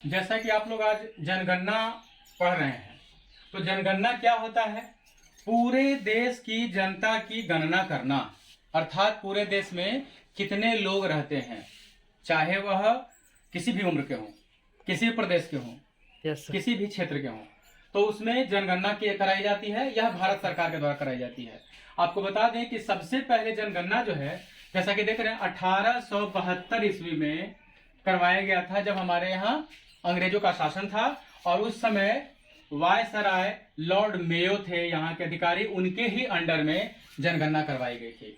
जैसा कि आप लोग आज जनगणना पढ़ रहे हैं, तो जनगणना क्या होता है? पूरे देश की जनता की गणना करना, अर्थात पूरे देश में कितने लोग रहते हैं, चाहे वह किसी भी उम्र के हों, किसी भी प्रदेश के हों, किसी भी क्षेत्र के हों, तो उसमें जनगणना की कराई जाती है। यह भारत सरकार के द्वारा कराई जाती है। आपको बता दें कि सबसे पहले जनगणना जो है, जैसा कि देख रहे हैं, 1872 ईस्वी में करवाया गया था, जब हमारे यहाँ अंग्रेजों का शासन था। और उस समय वायसराय लॉर्ड मेयो थे यहाँ के अधिकारी, उनके ही अंडर में जनगणना करवाई गई थी।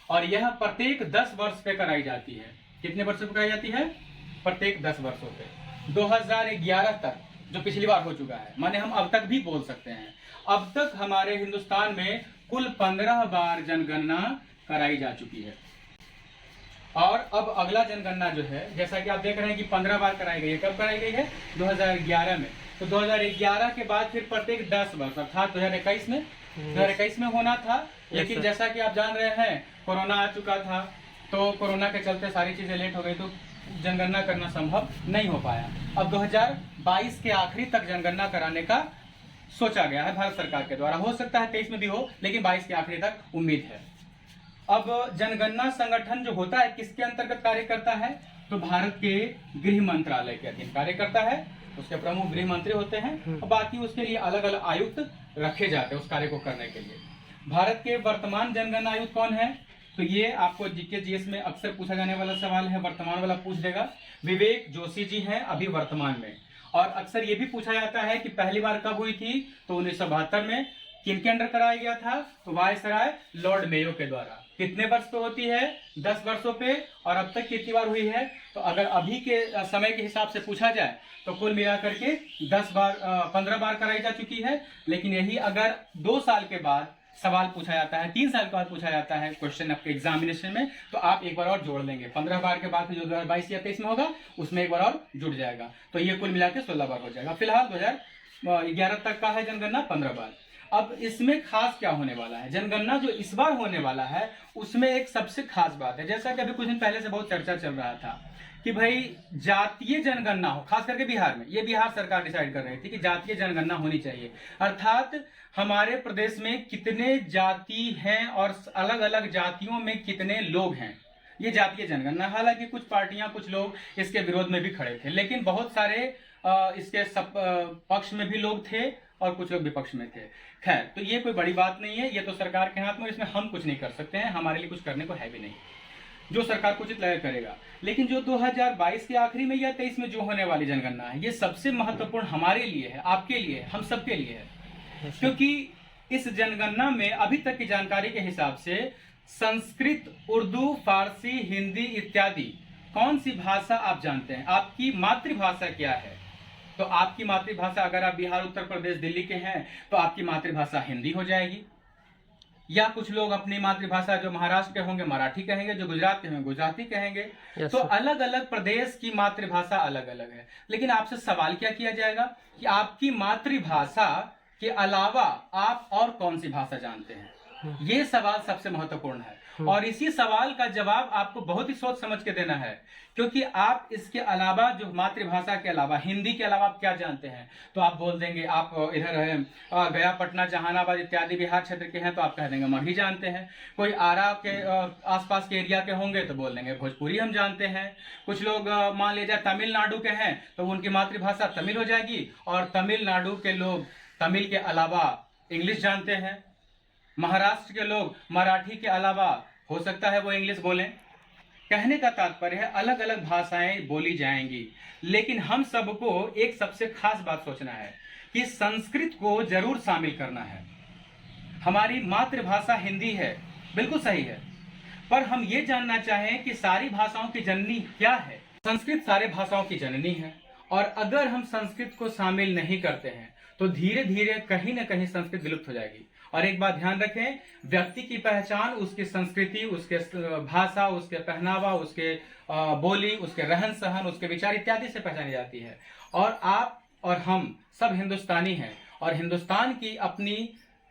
और यह प्रत्येक 10 वर्ष पे कराई जाती है। कितने वर्षों पे कराई जाती है? प्रत्येक 10 वर्षों पे। 2011 तक, जो पिछली बार हो चुका है, माने हम अब तक भी बोल सकते हैं, अब तक हमारे हिंदुस्तान में कुल 15 बार जनगणना कराई जा चुकी है। और अब अगला जनगणना जो है, जैसा कि आप देख रहे हैं कि 15 बार कराई गई है। कब कराई गई है? 2011 में। तो 2011 के बाद फिर प्रत्येक 10 वर्ष, अर्थात 2021 में होना था। लेकिन जैसा कि आप जान रहे हैं, कोरोना आ चुका था, तो कोरोना के चलते सारी चीजें लेट हो गई, तो जनगणना करना संभव नहीं हो पाया। अब 2022 के आखिरी तक जनगणना कराने का सोचा गया है भारत सरकार के द्वारा। हो सकता है 23 में भी हो, लेकिन 22 के आखिरी तक उम्मीद है। अब जनगणना संगठन जो होता है, किसके अंतर्गत कार्य करता है? तो भारत के गृह मंत्रालय के अधीन कार्य करता है। उसके प्रमुख गृह मंत्री होते हैं, और बाकी उसके लिए अलग अलग आयुक्त रखे जाते हैं उस कार्य को करने के लिए। भारत के वर्तमान जनगणना आयुक्त कौन है? तो ये आपको जीके जीएस में अक्सर पूछा जाने वाला सवाल है, वर्तमान वाला पूछ देगा। विवेक जोशी जी हैं अभी वर्तमान में। और अक्सर ये भी पूछा जाता है कि पहली बार कब हुई थी? तो 1972 में। किनके अंडर कराया गया था? तो वायसराय लॉर्ड मेयो के द्वारा। कितने वर्ष पे होती है? 10 वर्षों पे। और अब तक कितनी बार हुई है? तो अगर अभी के समय के हिसाब से पूछा जाए तो कुल मिलाकर के 15 बार कराई जा चुकी है। लेकिन यही अगर 2 साल के बाद सवाल पूछा जाता है, 3 साल के बाद पूछा जाता है क्वेश्चन आपके एग्जामिनेशन में, तो आप एक बार और जोड़ लेंगे। 15 बार के बाद जो 2022 या 23 में होगा, उसमें एक बार और जुड़ जाएगा। तो ये कुल मिला के 16 बार हो जाएगा। फिलहाल 2011 तक का है जनगणना 15 बार। अब इसमें खास क्या होने वाला है? जनगणना जो इस बार होने वाला है, उसमें एक सबसे खास बात है, जैसा कि अभी कुछ दिन पहले से बहुत चर्चा चल रहा था कि भाई जातीय जनगणना हो, खास करके बिहार में। ये बिहार सरकार डिसाइड कर रही थी कि जातीय जनगणना होनी चाहिए, अर्थात हमारे प्रदेश में कितने जाति हैं और अलग अलग जातियों में कितने लोग हैं, ये जातीय जनगणना। हालांकि कुछ पार्टियां, कुछ लोग इसके विरोध में भी खड़े थे, लेकिन बहुत सारे इसके पक्ष में भी लोग थे और कुछ लोग विपक्ष में थे। खैर, तो ये कोई बड़ी बात नहीं है, ये तो सरकार के हाथ में, इसमें हम कुछ नहीं कर सकते हैं, हमारे लिए कुछ करने को है भी नहीं। जो सरकार को उचित लगे करेगा। लेकिन जो 2022 के आखिरी में या 23 में जो होने वाली जनगणना है, ये सबसे महत्वपूर्ण हमारे लिए है, आपके लिए, हम सबके लिए है। क्योंकि इस जनगणना में अभी तक की जानकारी के हिसाब से संस्कृत, उर्दू, फारसी, हिंदी इत्यादि कौन सी भाषा आप जानते हैं? आपकी मातृभाषा क्या है? तो आपकी मातृभाषा, अगर आप बिहार, उत्तर प्रदेश, दिल्ली के हैं, तो आपकी मातृभाषा हिंदी हो जाएगी। या कुछ लोग अपनी मातृभाषा, जो महाराष्ट्र के होंगे, मराठी कहेंगे, जो गुजरात के होंगे गुजराती कहेंगे। तो अलग अलग प्रदेश की मातृभाषा अलग अलग है। लेकिन आपसे सवाल क्या किया जाएगा कि आपकी मातृभाषा के अलावा आप और कौन सी भाषा जानते हैं? ये सवाल सबसे महत्वपूर्ण है। और इसी सवाल का जवाब आपको बहुत ही सोच समझ के देना है, क्योंकि आप इसके अलावा, जो मातृभाषा के अलावा, हिंदी के अलावा आप क्या जानते हैं? तो आप बोल देंगे, आप इधर है गया, पटना, जहानाबाद इत्यादि बिहार क्षेत्र के हैं, तो आप कह देंगे मगही जानते हैं। कोई आरा के आसपास के एरिया के होंगे तो बोल देंगे भोजपुरी हम जानते हैं। कुछ लोग मान लीजिए तमिलनाडु के हैं, तो उनकी मातृभाषा तमिल हो जाएगी, और तमिलनाडु के लोग तमिल के अलावा इंग्लिश जानते हैं। महाराष्ट्र के लोग मराठी के अलावा हो सकता है वो इंग्लिश बोलें। कहने का तात्पर्य है, अलग अलग भाषाएं बोली जाएंगी, लेकिन हम सबको एक सबसे खास बात सोचना है कि संस्कृत को जरूर शामिल करना है। हमारी मातृभाषा हिंदी है, बिल्कुल सही है, पर हम ये जानना चाहें कि सारी भाषाओं की जननी क्या है? संस्कृत सारे भाषाओं की जननी है, और अगर हम संस्कृत को शामिल नहीं करते हैं तो धीरे धीरे कहीं ना कहीं संस्कृत विलुप्त हो जाएगी। और एक बात ध्यान रखें, व्यक्ति की पहचान उसकी संस्कृति, उसके भाषा, उसके पहनावा, उसके बोली, उसके रहन सहन, उसके विचार इत्यादि से पहचानी जाती है। और आप और हम सब हिंदुस्तानी हैं, और हिंदुस्तान की अपनी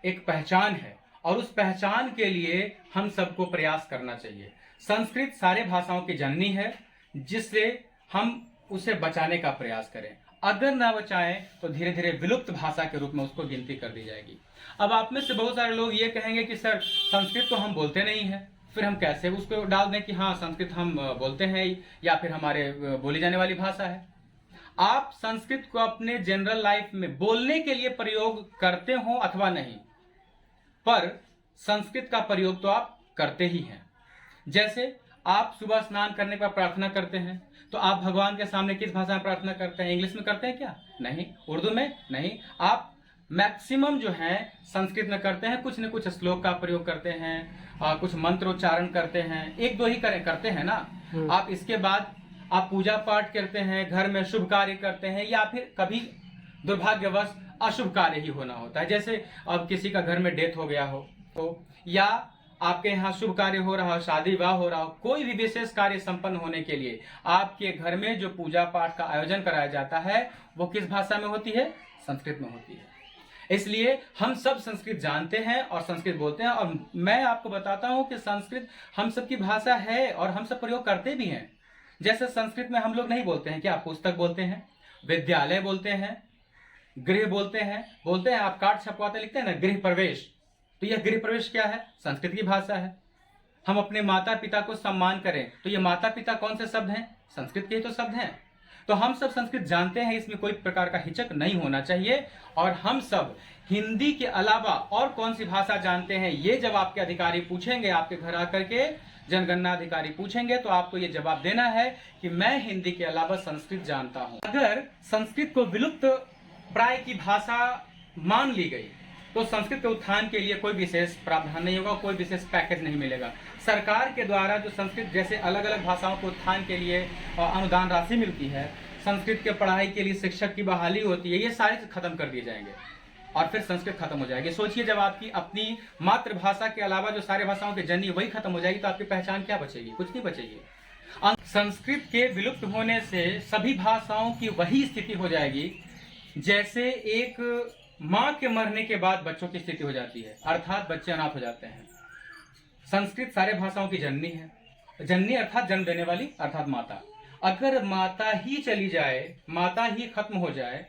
एक पहचान है, और उस पहचान के लिए हम सबको प्रयास करना चाहिए। संस्कृत सारे भाषाओं की जननी है, जिससे हम उसे बचाने का प्रयास करें। अगर ना बचाएं तो धीरे धीरे विलुप्त भाषा के रूप में उसको गिनती कर दी जाएगी। अब आप में से बहुत सारे लोग ये कहेंगे कि सर संस्कृत तो हम बोलते नहीं हैं, फिर हम कैसे उसको डाल दें कि हाँ संस्कृत हम बोलते हैं या फिर हमारे बोली जाने वाली भाषा है। आप संस्कृत को अपने जनरल लाइफ में बोलने के लिए प्रयोग करते हो अथवा नहीं, पर संस्कृत का प्रयोग तो आप करते ही हैं। जैसे आप सुबह स्नान करने पर प्रार्थना करते हैं, तो आप भगवान के सामने किस भाषा में प्रार्थना करते हैं? इंग्लिश में करते हैं क्या? नहीं। उर्दू में? नहीं। आप मैक्सिमम जो है संस्कृत में करते हैं, कुछ न कुछ श्लोक का प्रयोग करते हैं, कुछ मंत्रोच्चारण करते हैं, एक दो ही करते हैं ना। आप इसके बाद आप पूजा पाठ करते हैं, घर में शुभ कार्य करते हैं, या फिर कभी दुर्भाग्यवश अशुभ कार्य ही होना होता है। जैसे अब किसी का घर में डेथ हो गया हो तो, या आपके यहाँ शुभ कार्य हो रहा हो, शादी विवाह हो रहा हो, कोई भी विशेष कार्य संपन्न होने के लिए आपके घर में जो पूजा पाठ का आयोजन कराया जाता है वो किस भाषा में होती है? संस्कृत में होती है। इसलिए हम सब संस्कृत जानते हैं और संस्कृत बोलते हैं, और मैं आपको बताता हूं कि संस्कृत हम सब की भाषा है और हम सब प्रयोग करते भी हैं। जैसे संस्कृत में हम लोग नहीं बोलते हैं क्या? पुस्तक बोलते हैं, विद्यालय बोलते हैं, गृह बोलते हैं। आप कार्ड छपवाते लिखते हैं ना गृह प्रवेश, तो यह गृह प्रवेश क्या है? संस्कृत की भाषा है। हम अपने माता पिता को सम्मान करें, तो ये माता पिता कौन से शब्द हैं? संस्कृत के ही तो शब्द हैं। तो हम सब संस्कृत जानते हैं, इसमें कोई प्रकार का हिचक नहीं होना चाहिए। और हम सब हिंदी के अलावा और कौन सी भाषा जानते हैं, ये जब आपके अधिकारी पूछेंगे, आपके घर आकर के जनगणना अधिकारी पूछेंगे, तो आपको ये जवाब देना है कि मैं हिंदी के अलावा संस्कृत जानता हूं। अगर संस्कृत को विलुप्त प्राय की भाषा मान ली गई तो संस्कृत के उत्थान के लिए कोई विशेष प्रावधान नहीं होगा, कोई विशेष पैकेज नहीं मिलेगा। सरकार के द्वारा जो संस्कृत जैसे अलग अलग भाषाओं के उत्थान के लिए अनुदान राशि मिलती है, संस्कृत के पढ़ाई के लिए शिक्षक की बहाली होती है, ये सारे खत्म कर दिए जाएंगे और फिर संस्कृत खत्म हो जाएगी। सोचिए, जब आपकी अपनी मातृभाषा के अलावा जो सारे भाषाओं की जननी वही खत्म हो जाएगी, तो आपकी पहचान क्या बचेगी? कुछ नहीं बचेगी। संस्कृत के विलुप्त होने से सभी भाषाओं की वही स्थिति हो जाएगी जैसे एक माँ के मरने के बाद बच्चों की स्थिति हो जाती है, अर्थात बच्चे अनाथ हो जाते हैं। संस्कृत सारे भाषाओं की जननी है। जननी अर्थात जन्म देने वाली, अर्थात माता। अगर माता ही चली जाए, माता ही खत्म हो जाए,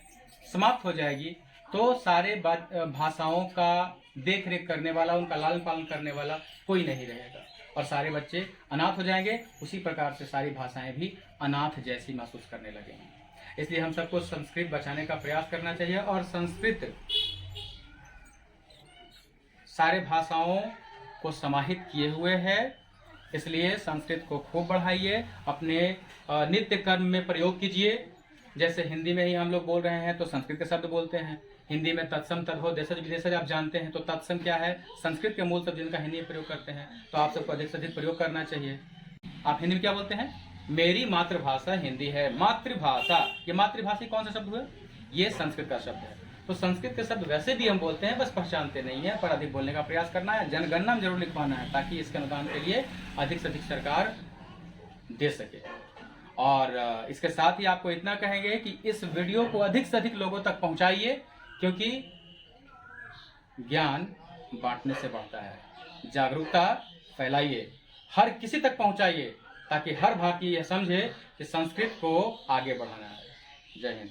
समाप्त हो जाएगी, तो सारे भाषाओं का देख रेख करने वाला, उनका लालन पालन करने वाला कोई नहीं रहेगा और सारे बच्चे अनाथ हो जाएंगे। उसी प्रकार से सारी भाषाएं भी अनाथ जैसी महसूस करने लगेंगी। इसलिए हम सबको संस्कृत बचाने का प्रयास करना चाहिए और संस्कृत सारे भाषाओं को समाहित किए हुए है। इसलिए संस्कृत को खूब बढ़ाइए, अपने नित्य कर्म में प्रयोग कीजिए। जैसे हिंदी में ही हम लोग बोल रहे हैं तो संस्कृत के शब्द बोलते हैं। हिंदी में तत्सम तद्भव देशज विदेशज आप जानते हैं, तो तत्सम क्या है? संस्कृत के मूल शब्द जिनका हिंदी में प्रयोग करते हैं। तो आप सबको अधिक से अधिक प्रयोग करना चाहिए। आप हिंदी में क्या बोलते हैं? मेरी मातृभाषा हिंदी है। मातृभाषा, ये मातृभाषा कौन सा शब्द हुआ? ये संस्कृत का शब्द है। तो संस्कृत के शब्द वैसे भी हम बोलते हैं, बस पहचानते नहीं है, पर अधिक बोलने का प्रयास करना है। जनगणना में जरूर लिखवाना है ताकि इसके अनुदान के लिए अधिक से अधिक सरकार दे सके। और इसके साथ ही आपको इतना कहेंगे कि इस वीडियो को अधिक से अधिक लोगों तक पहुंचाइए, क्योंकि ज्ञान बांटने से बढ़ता है। जागरूकता फैलाइए, हर किसी तक पहुंचाइए, ताकि हर भारतीय यह समझे कि संस्कृत को आगे बढ़ाना है। जय हिंद।